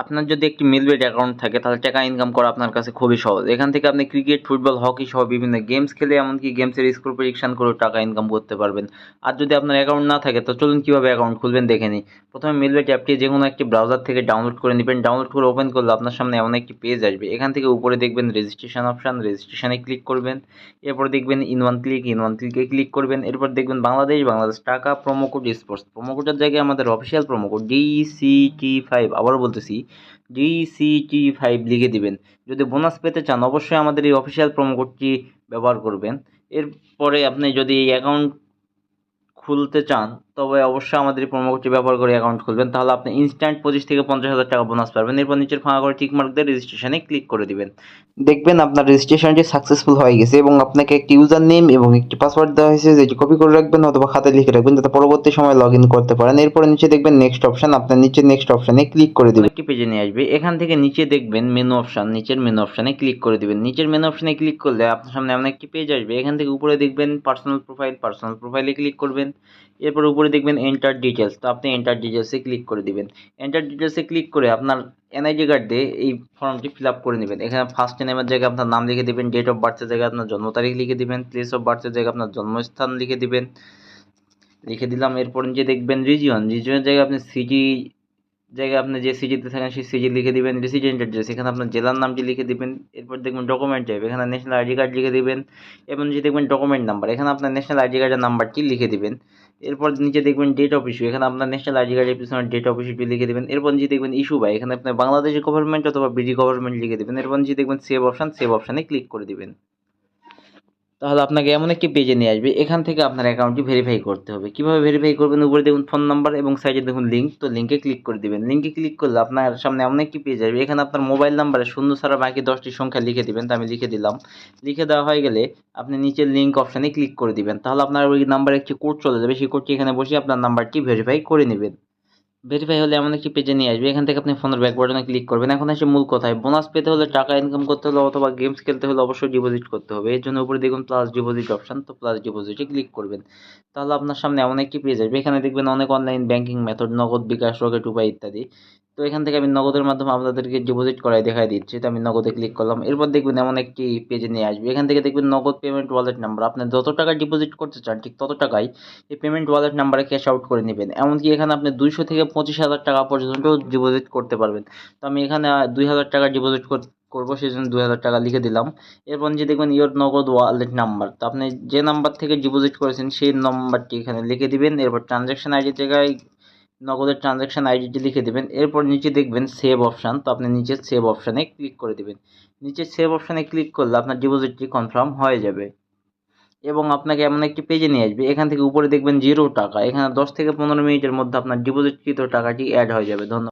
আপনার যদি একটি মিলবেট অ্যাকাউন্ট থাকে তাহলে টাকা ইনকাম করা আপনার কাছে খুবই সহজ। এখান থেকে আপনি ক্রিকেট, ফুটবল, হকি সহ বিভিন্ন গেমস খেলে এমনকি গেমসের স্কোর প্রেডিকশন করেও টাকা ইনকাম করতে পারবেন। আর যদি আপনার অ্যাকাউন্ট না থাকে তো চলুন কীভাবে অ্যাকাউন্ট খুলবেন দেখে নিই। প্রথমে মিলবেট অ্যাপটি যে কোনো একটি ব্রাউজার থেকে ডাউনলোড করে নেবেন। ডাউনলোড করে ওপেন করলে আপনার সামনে এমন একটি পেজ আসবে। এখান থেকে উপরে দেখবেন রেজিস্ট্রেশন অপশান, রেজিস্ট্রেশনে ক্লিক করবেন। এরপর দেখবেন ইন ওয়ান ক্লিকে ক্লিক করবেন। এরপর দেখবেন বাংলাদেশ টাকা, প্রোমো কোড স্পোর্টস। প্রোমো কোডের জায়গায় আমাদের অফিসিয়াল প্রোমো কোড DCT5, আবারও বলতেছি DCT5 লিখে দিবেন। যদি বোনাস পেতে চান অবশ্যই আমাদের এই অফিসিয়াল প্রোমো কোডটি ব্যবহার করবেন। এরপরে আপনি যদি এই অ্যাকাউন্ট খুলতে চান তবে অবশ্যই আমাদের এই প্রোমো কোডটি ব্যবহার করে অ্যাকাউন্ট খুলবেন। তাহলে আপনি ইনস্ট্যান্ট 25 থেকে 50,000 টাকা বোনাস পাবেন। এরপর নিচের ফাঁকা করে টিক মার্ক দিয়ে রেজিস্ট্রেশনে ক্লিক করে দিবেন। দেখবেন আপনার রেজিস্ট্রেশনটি সাকসেসফুল হয়ে গেছে এবং আপনাকে একটি ইউজার নেম এবং একটি পাসওয়ার্ড দেওয়া হয়েছে, যেটি কপি করে রাখবেন অথবা খাতায় লিখে রাখবেন যাতে পরবর্তী সময় লগ ইন করতে পারেন। এরপরে নিচে দেখবেন নেক্সট অপশন, আপনার নিচে নেক্সট অপশনে ক্লিক করে দিবেন। একটি পেজে নিয়ে আসবে। এখান থেকে নিচে দেখবেন মেনু অপশন, নিচের মেনু অপশনে ক্লিক করে দিবেন। নিচের মেনু অপশনে ক্লিক করলে আপনার সামনে এমন একটি পেজ আসবে। এখান থেকে উপরে দেখবেন পার্সোনাল প্রোফাইলে ক্লিক করবেন। এরপর উপরে দেখবেন এন্টার ডিটেলস, তো আপনি এন্টার ডিটেলসে ক্লিক করে দিবেন। এন্টার ডিটেলসে ক্লিক করে আপনার এনআইডি কার্ড দিয়ে এই ফর্মটি ফিল আপ করে নেবেন। এখানে ফার্স্ট নেমের জায়গায় আপনার নাম লিখে দিবেন, ডেট অফ বার্থের জায়গায় আপনার জন্ম তারিখ লিখে দিবেন, প্লেস অফ বার্থের জায়গায় আপনার জন্মস্থান লিখে দিবেন। লিখে দিলাম। এরপর যে দেখবেন রিজিয়নের জায়গায় আপনি সিটি জায়গায় আপনি যে সিটিতে থাকেন সেই সিটি লিখে দিবেন। রেসিডেন্ট অ্যাড্রেস, এখানে আপনার জেলার নামটি লিখে দিবেন। এরপর দেখবেন ডকুমেন্ট টাইপ, এখানে ন্যাশনাল আইডি কার্ড লিখে দিবেন। এবং যে দেখবেন ডকুমেন্ট নাম্বার, এখানে আপনার ন্যাশনাল আইডি কার্ডের নাম্বারটি লিখে দিবেন। এরপর নিচে দেখবেন ডেট অফ ইস্যু, এখানে আপনার ন্যাশনাল আইডি কার্ডের পিছনে ডেট অফ ইস্যুটি লিখে দেবেন। এরপর যে দেখবেন ইস্যু বাই, এখানে আপনার বাংলাদেশের গভর্নমেন্ট অথবা বিডি গভর্নমেন্ট লিখে দেবেন। এরপর যে দেখবেন সেভ অপশানে ক্লিক করে দিবেন। তাহলে আপনাকে এমন একটি পেজে নিয়ে আসবে। এখান থেকে আপনার অ্যাকাউন্টটি ভেরিফাই করতে হবে। কিভাবে ভেরিফাই করবেন? উপরে দেখুন ফোন নাম্বার এবং সাইডে দেখুন লিঙ্ক, তো লিঙ্কে ক্লিক করে দিবেন। লিঙ্কে ক্লিক করলে আপনার সামনে এমন একটি পেজ আসবে। এখানে আপনার মোবাইল নাম্বারে শূন্য ছাড়া বাকি 10টি সংখ্যা লিখে দিবেন, তো আমি লিখে দিলাম। লিখে দেওয়া হয়ে গেলে আপনি নিচের লিঙ্ক অপশানে ক্লিক করে দিবেন। তাহলে আপনার ওই নাম্বারে একটি কোড চলে যাবে। সেই কোডটি এখানে বসিয়ে আপনার নাম্বারটি ভেরিফাই করে নেবেন। ভেরিফাই হলে এমন একটি পেজে নিয়ে আসবে। এখান থেকে আপনি ফোনের ব্যাক বাটনে ক্লিক করবেন। এখন আসে মূল কথায়, বোনাস পেতে হলে, টাকা ইনকাম করতে হলে অথবা গেমস খেলতে হলে অবশ্যই ডিপোজিট করতে হবে। এর জন্য উপরে দেখুন প্লাস ডিপোজিট অপশন, তো প্লাস ডিপোজিটে ক্লিক করবেন। তাহলে আপনার সামনে এমন একটি পেজ আসবে। এখানে দেখবেন অনেক অনলাইন ব্যাংকিং মেথড, নগদ, বিকাশ, রকেট, উপায় ইত্যাদি। তো এখান থেকে আমি নগদের মাধ্যমে আপনাদেরকে ডিপোজিট করাই দেখাই দিচ্ছি, তো আমি নগদে ক্লিক করলাম। এরপর দেখবেন এমন একটি পেজে নিয়ে আসবে। এখান থেকে দেখবেন নগদ পেমেন্ট ওয়ালেট নাম্বার, আপনি যত টাকা ডিপোজিট করতে চান ঠিক তত টাকাই এই পেমেন্ট ওয়ালেট নাম্বারে ক্যাশ আউট করে নেবেন। এমনকি এখানে আপনি 200 থেকে 25,000 টাকা পর্যন্ত ডিপোজিট করতে পারবেন। তো আমি এখানে 2,000 টাকা ডিপোজিট করবো, সেই জন্য 2,000 টাকা লিখে দিলাম। এরপর যে দেখবেন ইয়োর নগদ ওয়ালেট নাম্বার, তো আপনি যে নাম্বার থেকে ডিপোজিট করেছেন সেই নাম্বারটি এখানে লিখে দিবেন। এরপর ট্রানজ্যাকশন আইডি জায়গায় নগদের ট্রানজ্যাকশন আইডিটি লিখে দেবেন। এরপর নিচে দেখবেন সেভ অপশান, তো আপনি নিচে সেভ অপশানে ক্লিক করে দেবেন। নিচে সেভ অপশানে ক্লিক করলে আপনার ডিপোজিটটি কনফার্ম হয়ে যাবে এবং আপনাকে এমন একটি পেজে নিয়ে আসবে। এখান থেকে উপরে দেখবেন 0 টাকা, এখানে 10 থেকে 15 মিনিটের মধ্যে আপনার ডিপোজিটকৃত টাকাটি অ্যাড হয়ে যাবে। ধন্যবাদ।